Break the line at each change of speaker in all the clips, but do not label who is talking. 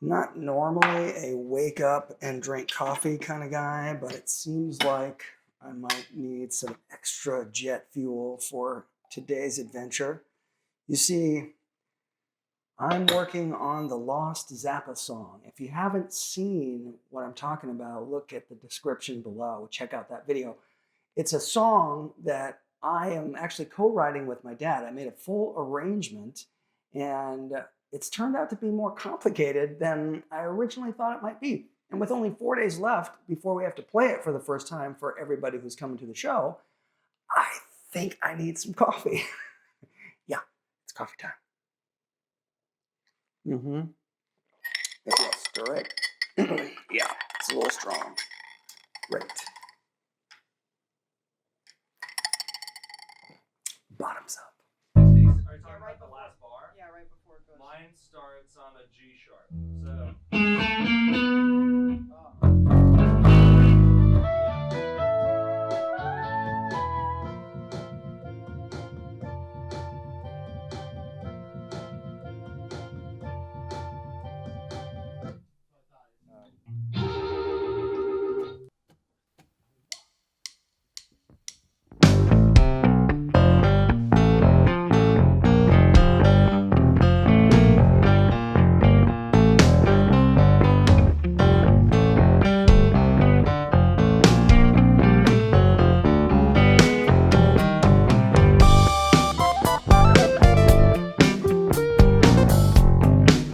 Not normally a wake up and drink coffee kind of guy, but it seems like I might need some extra jet fuel for today's adventure. You see, I'm working on the Lost Zappa song. If you haven't seen what I'm talking about, look at the description below. Check out that video. It's a song that I am actually co-writing with my dad. I made a full arrangement, and it's turned out to be more complicated than I originally thought it might be. And with only 4 days left before we have to play it for the first time for everybody who's coming to the show, I think I need some coffee. Yeah, it's coffee time. Maybe I'll stir it. Yeah, it's a little strong. Great. Bottoms up.
Are you talking about the last bar?
Yeah, right before it goes.
Mine starts on a G sharp. So.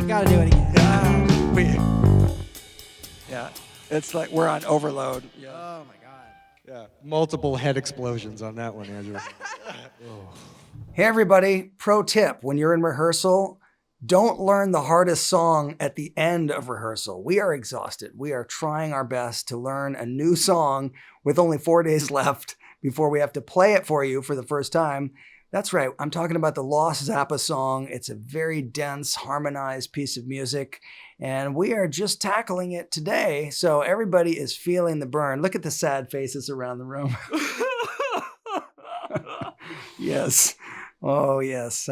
Gotta do it again.
Yeah, it's like we're on overload. Yeah.
Oh my god.
Yeah, multiple head explosions on that one, Andrew.
Hey everybody, pro tip, when you're in rehearsal, don't learn the hardest song at the end of rehearsal. We are exhausted. We are trying our best to learn a new song with only 4 days left before we have to play it for you for the first time. That's right, I'm talking about the Lost Zappa song. It's a very dense, harmonized piece of music, and we are just tackling it today, so everybody is feeling the burn. Look at the sad faces around the room. Yes. Oh, yes.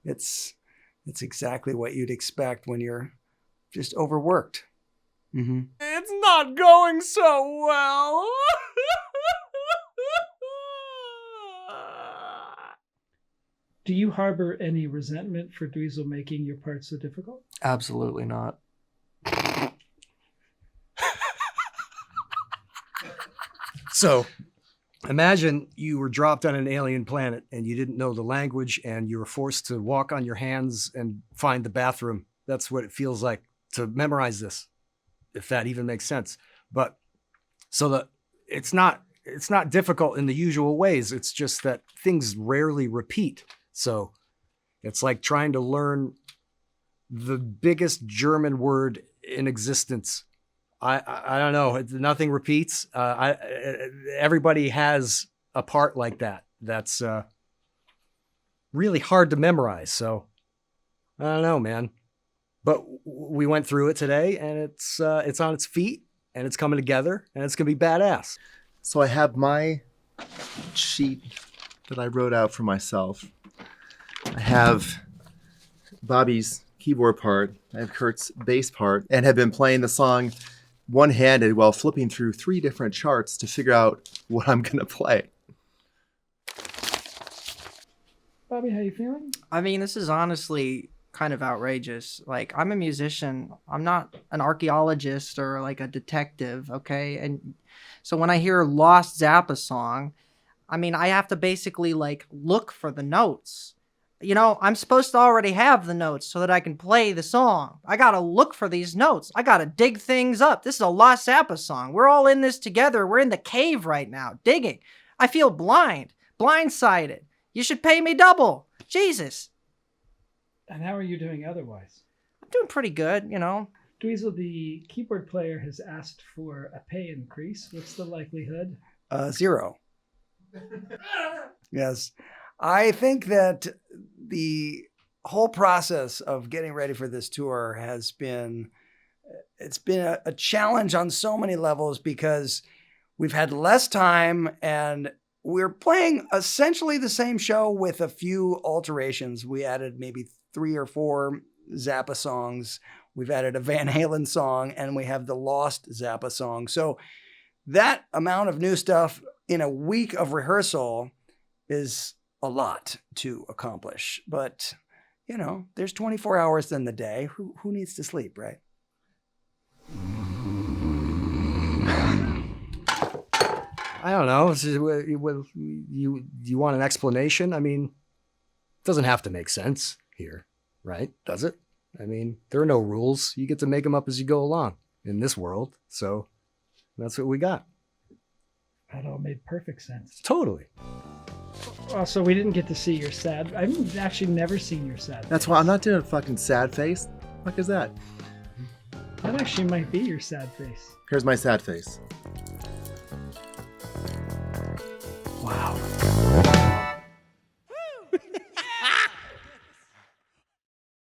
It's exactly what you'd expect when you're just overworked.
It's not going so well.
Do you harbor any resentment for Dweezil making your part so difficult?
Absolutely not.
So, imagine you were dropped on an alien planet and you didn't know the language and you were forced to walk on your hands and find the bathroom. That's what it feels like to memorize this, if that even makes sense. But so it's not difficult in the usual ways. It's just that things rarely repeat. So it's like trying to learn the biggest German word in existence. I don't know. Nothing repeats. Everybody has a part like that. That's really hard to memorize. So I don't know, man. But we went through it today, and it's on its feet, and it's coming together, and it's gonna be badass.
So I have my sheet that I wrote out for myself. I have Bobby's keyboard part. I have Kurt's bass part, and have been playing the song one-handed while flipping through 3 different charts to figure out what I'm going to play.
Bobby, how you feeling?
I mean, this is honestly kind of outrageous. Like, I'm a musician. I'm not an archaeologist or like a detective, okay? And so when I hear Lost Zappa song, I mean, I have to basically like look for the notes. You know, I'm supposed to already have the notes so that I can play the song. I gotta look for these notes. I gotta dig things up. This is a Lost Zappa song. We're all in this together. We're in the cave right now, digging. I feel blindsided. You should pay me double. Jesus.
And how are you doing otherwise?
I'm doing pretty good, you know.
Dweezil, the keyboard player, has asked for a pay increase. What's the likelihood?
0. Yes. I think that the whole process of getting ready for this tour has been, it's been a challenge on so many levels because we've had less time and we're playing essentially the same show with a few alterations. We added maybe 3 or 4 Zappa songs We've added a Van Halen song, and we have the Lost Zappa song. So that amount of new stuff in a week of rehearsal is a lot to accomplish. But, you know, there's 24 hours in the day. Who needs to sleep, right?
I don't know. You want an explanation? I mean, it doesn't have to make sense here, right? Does it? I mean, there are no rules. You get to make them up as you go along in this world. So that's what we got.
That all made perfect sense.
Totally.
Also, we didn't get to see your sad. I've actually never seen your sad.
That's
face.
why I'm not doing a fucking sad face. What the fuck is that?
That actually might be your sad face.
Here's my sad face.
Wow.